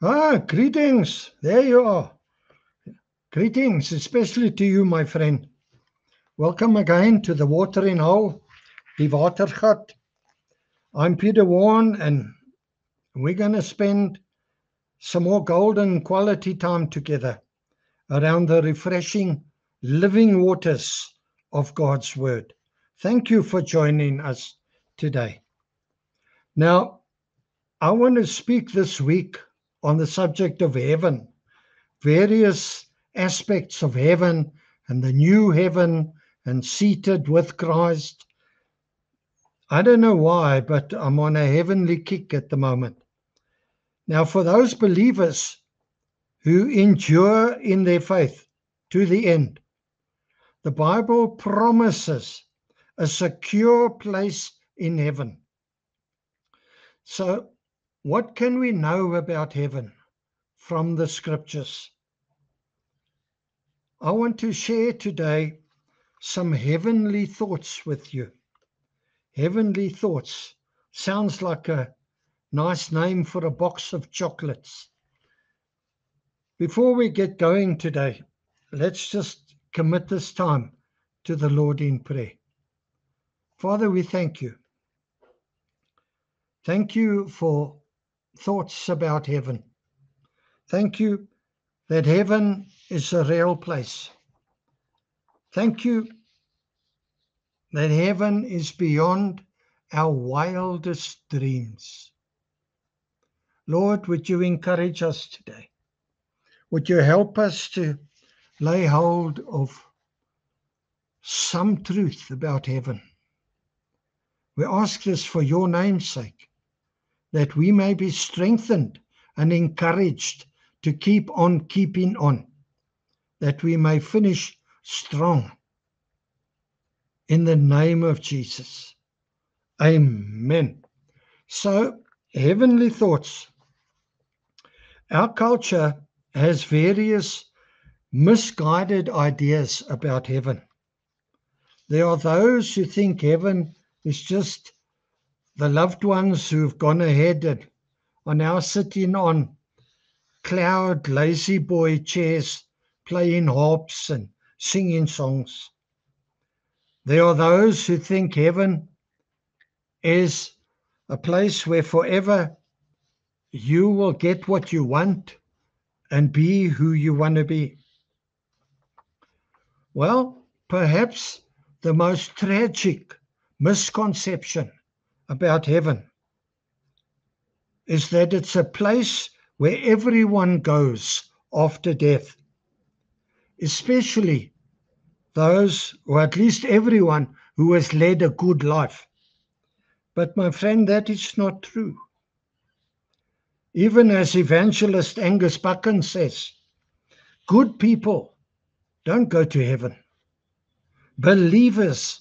Greetings. There you are. Greetings, especially to you, my friend. Welcome again to the Watering Hole, die Watergat. I'm Peter Warren, and we're going to spend some more golden quality time together around the refreshing living waters of God's Word. Thank you for joining us today. Now, I want to speak this week on the subject of heaven, various aspects of heaven and the new heaven and seated with Christ. I don't know why, but I'm on a heavenly kick at the moment. Now, for those believers who endure in their faith to the end, the Bible promises a secure place in heaven. So, what can we know about heaven from the scriptures? I want to share today some heavenly thoughts with you. Heavenly thoughts sounds like a nice name for a box of chocolates. Before we get going today, let's just commit this time to the Lord in prayer. Father, we thank you. Thank you for thoughts about heaven. Thank you that heaven is a real place. Thank you that heaven is beyond our wildest dreams. Lord, would you encourage us today? Would you help us to lay hold of some truth about heaven? We ask this for your name's sake, that we may be strengthened and encouraged to keep on keeping on, that we may finish strong. In the name of Jesus. Amen. So, heavenly thoughts. Our culture has various misguided ideas about heaven. There are those who think heaven is just the loved ones who've gone ahead and are now sitting on cloud lazy boy chairs, playing harps and singing songs. There are those who think heaven is a place where forever you will get what you want and be who you want to be. Well, perhaps the most tragic misconception about heaven is that it's a place where everyone goes after death, especially those, or at least everyone, who has led a good life. But my friend, that is not true. Even as evangelist Angus Buchan says, good people don't go to heaven. Believers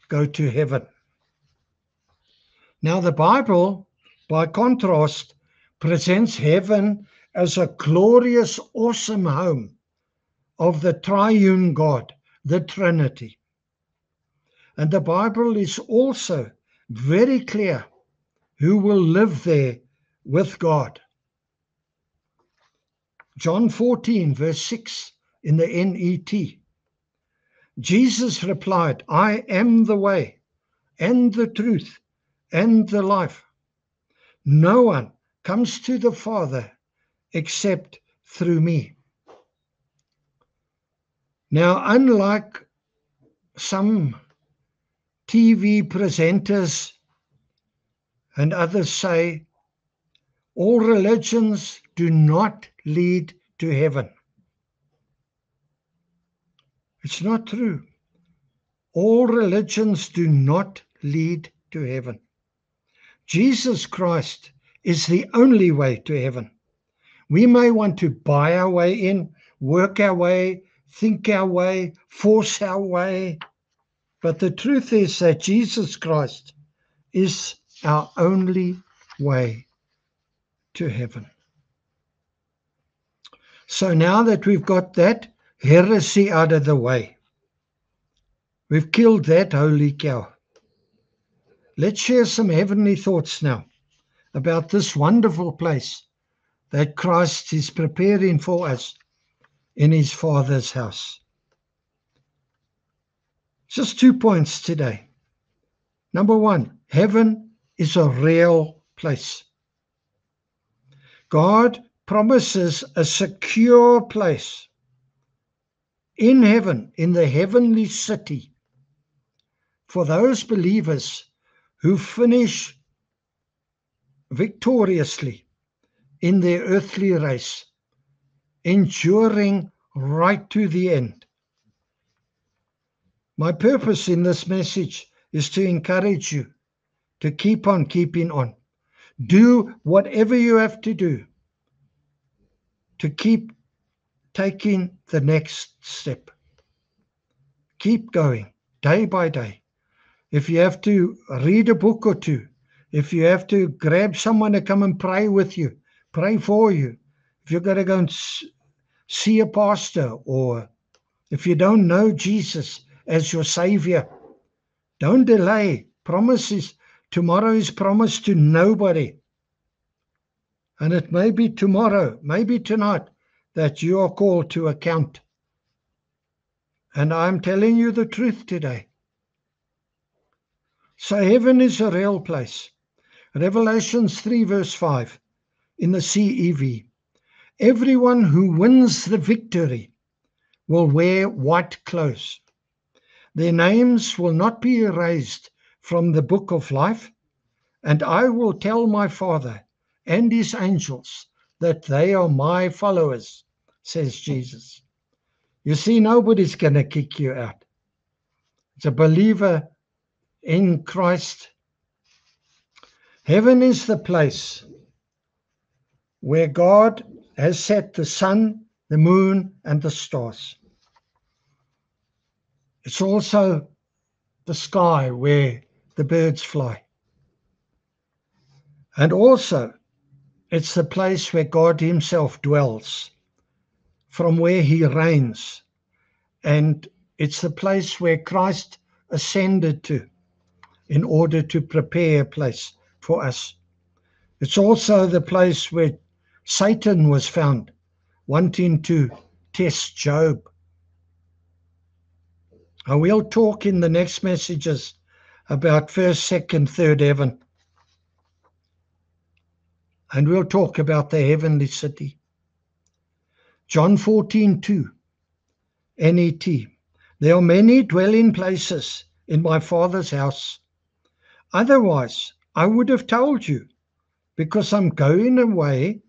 go to heaven. Now, the Bible, by contrast, presents heaven as a glorious, awesome home of the triune God, the Trinity. And the Bible is also very clear who will live there with God. John 14, verse 6 in the NET. Jesus replied, I am the way and the truth and the life. No one comes to the Father except through me. Now, unlike some TV presenters and others say, all religions do not lead to heaven. It's not true. All religions do not lead to heaven. Jesus Christ is the only way to heaven. We may want to buy our way in, work our way, think our way, force our way, but the truth is that Jesus Christ is our only way to heaven. So now that we've got that heresy out of the way, we've killed that holy cow. Let's share some heavenly thoughts now about this wonderful place that Christ is preparing for us in his Father's house. Just 2 points today. Number one, heaven is a real place. God promises a secure place in heaven, in the heavenly city, for those believers who finish victoriously in their earthly race, enduring right to the end. My purpose in this message is to encourage you to keep on keeping on. Do whatever you have to do to keep taking the next step. Keep going day by day. If you have to read a book or two, if you have to grab someone to come and pray with you, pray for you. If you've got to go and see a pastor, or if you don't know Jesus as your Savior, don't delay. Tomorrow is promised to nobody. And it may be tomorrow, maybe tonight, that you are called to account. And I'm telling you the truth today. So heaven is a real place. Revelations 3 verse 5 in the CEV. Everyone who wins the victory will wear white clothes. Their names will not be erased from the book of life, and I will tell my Father and his angels that they are my followers, says Jesus. You see, nobody's going to kick you out. It's a believer in Christ. Heaven is the place where God has set the sun, the moon, and the stars. It's also the sky where the birds fly. And also, it's the place where God himself dwells, from where he reigns. And it's the place where Christ ascended to in order to prepare a place for us. It's also the place where Satan was found, wanting to test Job. And we'll talk in the next messages about first, second, third heaven. And we'll talk about the heavenly city. John 14:2, NET. There are many dwelling places in my Father's house. Otherwise, I would have told you, because I'm going away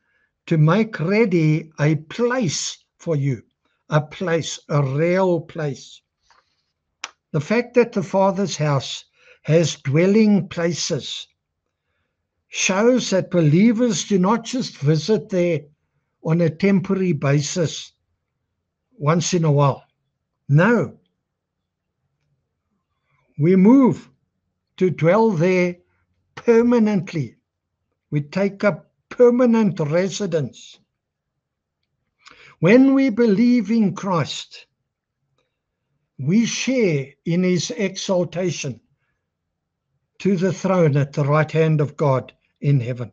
to make ready a place for you. A place, a real place. The fact that the Father's house has dwelling places shows that believers do not just visit there on a temporary basis once in a while. No. We move to dwell there permanently. We take up permanent residence. When we believe in Christ, we share in his exaltation to the throne at the right hand of God in heaven,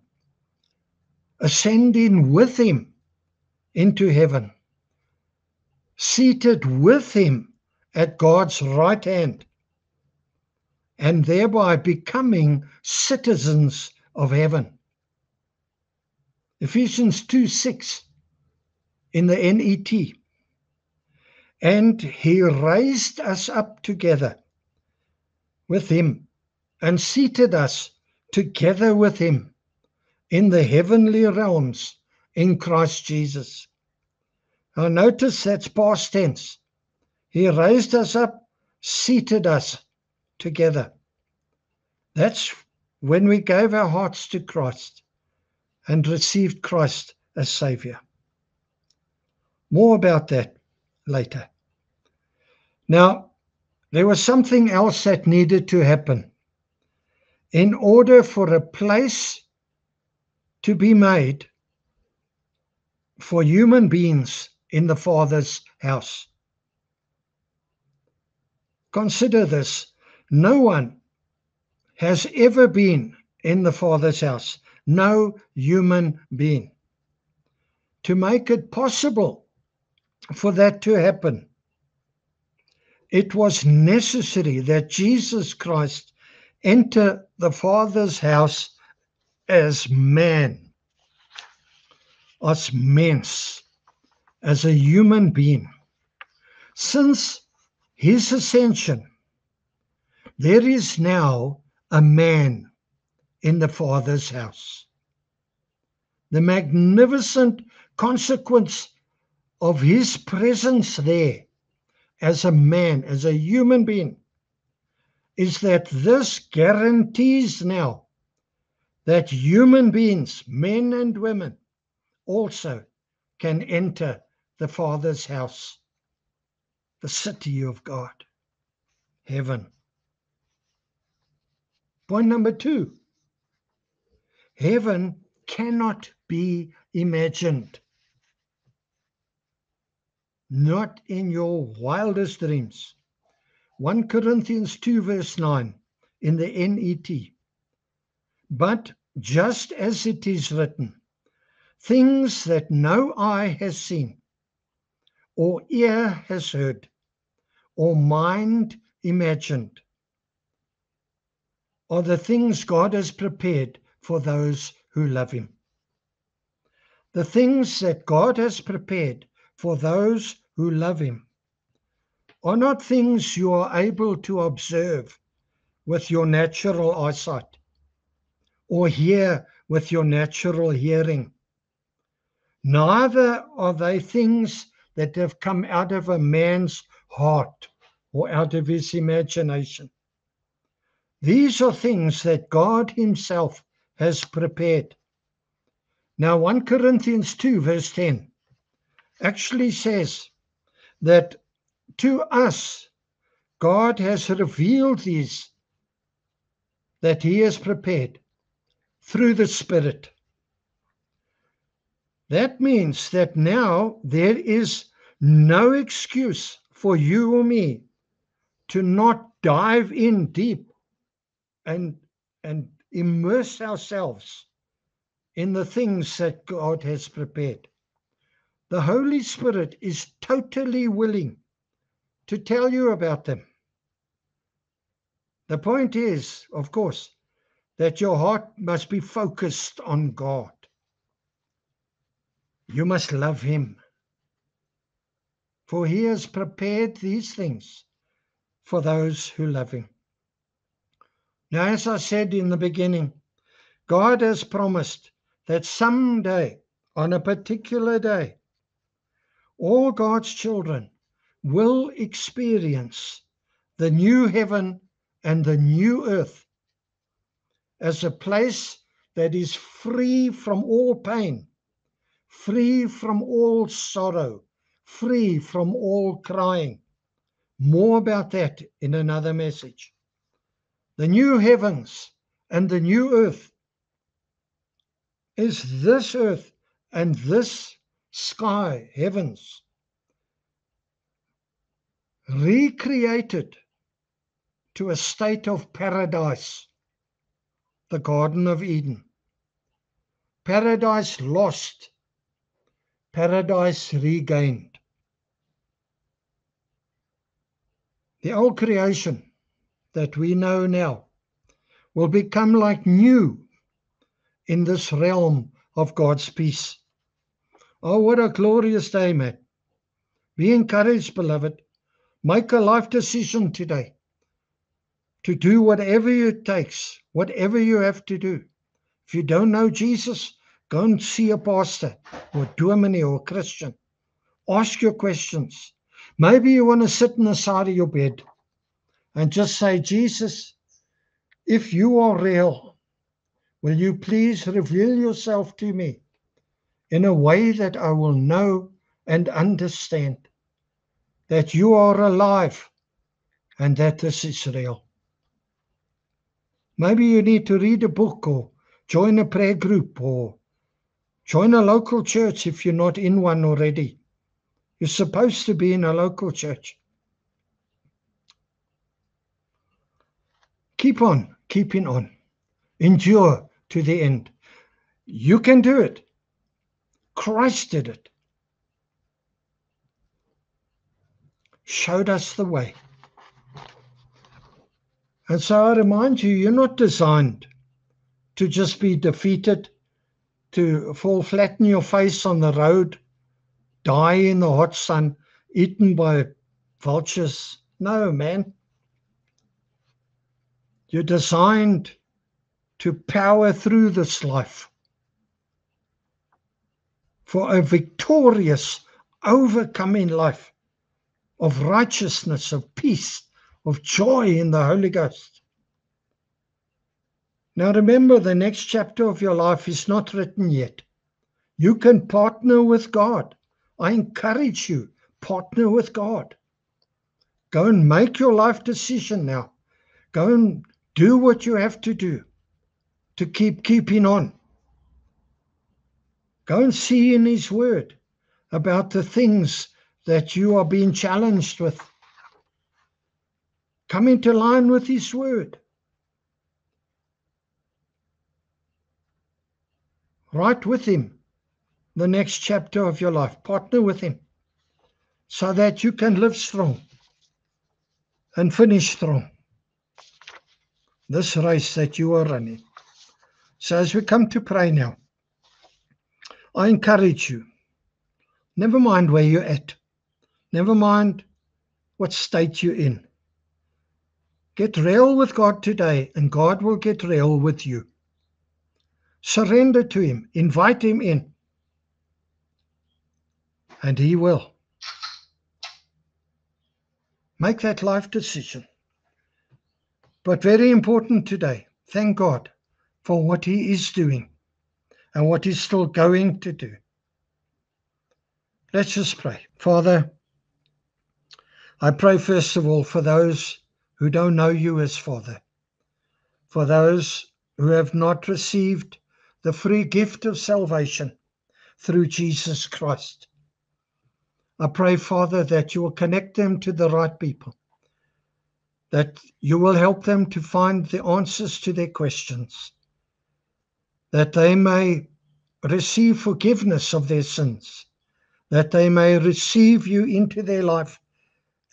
ascending with him into heaven, seated with him at God's right hand, and thereby becoming citizens of heaven. Ephesians 2:6 in the NET. And he raised us up together with him and seated us together with him in the heavenly realms in Christ Jesus. Now notice that's past tense. He raised us up, seated us together. That's when we gave our hearts to Christ and received Christ as Savior. More about that later. Now, there was something else that needed to happen. In order for a place to be made for human beings in the Father's house. Consider this. No one has ever been in the Father's house. No human being. to make it possible for that to happen, it was necessary that Jesus Christ enter the Father's house as man, as mens, as a human being. Since his ascension, there is now a man in the Father's house. The magnificent consequence of his presence there as a man, as a human being, is that this guarantees now that human beings, men and women, also can enter the Father's house, the city of God, heaven. Point number 2, heaven cannot be imagined. Not in your wildest dreams. 1 Corinthians 2 verse 9 in the NET. But just as it is written, things that no eye has seen, or ear has heard, or mind imagined, are the things God has prepared for those who love him. The things that God has prepared for those who love him are not things you are able to observe with your natural eyesight or hear with your natural hearing. Neither are they things that have come out of a man's heart or out of his imagination. These are things that God himself has prepared. Now, 1 Corinthians 2 verse 10 actually says that to us, God has revealed these that he has prepared through the Spirit. That means that now there is no excuse for you or me to not dive in deep and immerse ourselves in the things that God has prepared. The Holy Spirit is totally willing to tell you about them. The point is, of course, that your heart must be focused on God. You must love him, for he has prepared these things for those who love him. Now, as I said in the beginning, God has promised that someday, on a particular day, all God's children will experience the new heaven and the new earth as a place that is free from all pain, free from all sorrow, free from all crying. More about that in another message. The new heavens and the new earth is this earth and this sky, heavens, recreated to a state of paradise, the Garden of Eden. Paradise lost, paradise regained. The old creation that we know now will become like new in this realm of God's peace. Oh, what a glorious day, man. Be encouraged, beloved. Make a life decision today to do whatever it takes, whatever you have to do. If you don't know Jesus, go and see a pastor or a dominee or a Christian. Ask your questions. Maybe you want to sit on the side of your bed and just say, Jesus, if you are real, will you please reveal yourself to me in a way that I will know and understand that you are alive and that this is real. Maybe you need to read a book or join a prayer group or join a local church if you're not in one already. You're supposed to be in a local church. Keep on keeping on. Endure to the end. You can do it. Christ did it. Showed us the way. And so I remind you, you're not designed to just be defeated, to fall flat on your face on the road, die in the hot sun, eaten by vultures. No, man. You're designed to power through this life for a victorious, overcoming life of righteousness, of peace, of joy in the Holy Ghost. Now remember, the next chapter of your life is not written yet. You can partner with God. I encourage you, partner with God. Go and make your life decision now. Go and do what you have to do to keep keeping on. Go and see in His Word about the things that you are being challenged with. Come into line with His Word. Write with Him the next chapter of your life. Partner with Him so that you can live strong and finish strong this race that you are running. So as we come to pray now, I encourage you, never mind where you're at, never mind what state you're in. Get real with God today, and God will get real with you. Surrender to Him, invite Him in, and He will. Make that life decision. But very important today, thank God for what He is doing and what He's still going to do. Let's just pray. Father, I pray first of all for those who don't know You as Father, for those who have not received the free gift of salvation through Jesus Christ. I pray, Father, that You will connect them to the right people, that You will help them to find the answers to their questions, that they may receive forgiveness of their sins, that they may receive You into their life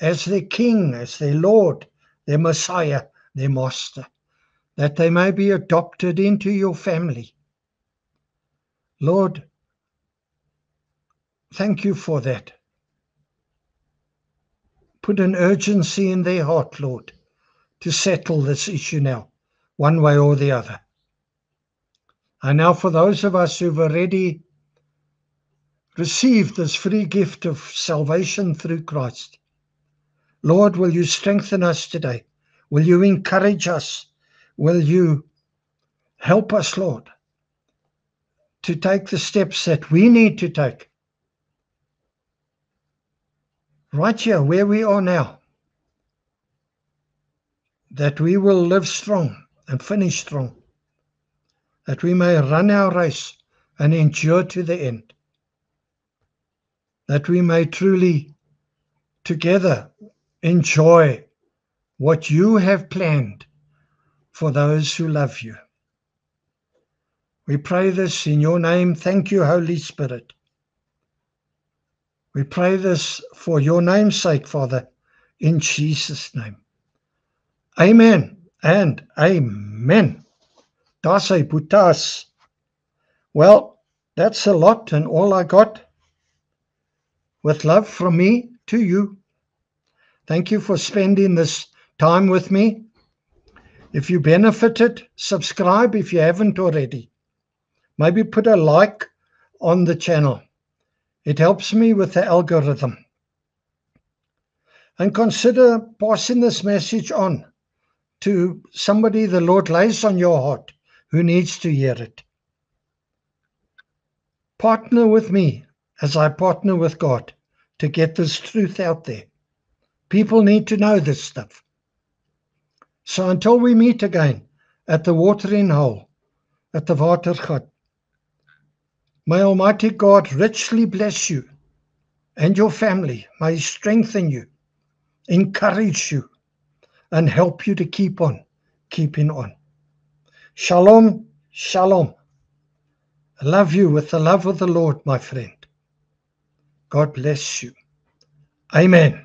as their King, as their Lord, their Messiah, their Master, that they may be adopted into Your family. Lord, thank You for that. Put an urgency in their heart, Lord, to settle this issue now, one way or the other. And now for those of us who've already received this free gift of salvation through Christ, Lord, will You strengthen us today? Will You encourage us? Will You help us, Lord, to take the steps that we need to take right here where we are now, that we will live strong and finish strong, that we may run our race and endure to the end, that we may truly together enjoy what You have planned for those who love You. We pray this in Your name. Thank You, Holy Spirit. We pray this for Your name's sake, Father, in Jesus' name. Amen and amen. Dasai putas. Well, that's a lot and all I got. With love from me to you. Thank you for spending this time with me. If you benefited, subscribe if you haven't already. Maybe put a like on the channel. It helps me with the algorithm. And consider passing this message on to somebody the Lord lays on your heart who needs to hear it. Partner with me as I partner with God to get this truth out there. People need to know this stuff. So until we meet again at the watering hole, at the Watergat, may Almighty God richly bless you and your family. May He strengthen you, encourage you, and help you to keep on keeping on. Shalom, shalom. I love you with the love of the Lord, my friend. God bless you. Amen.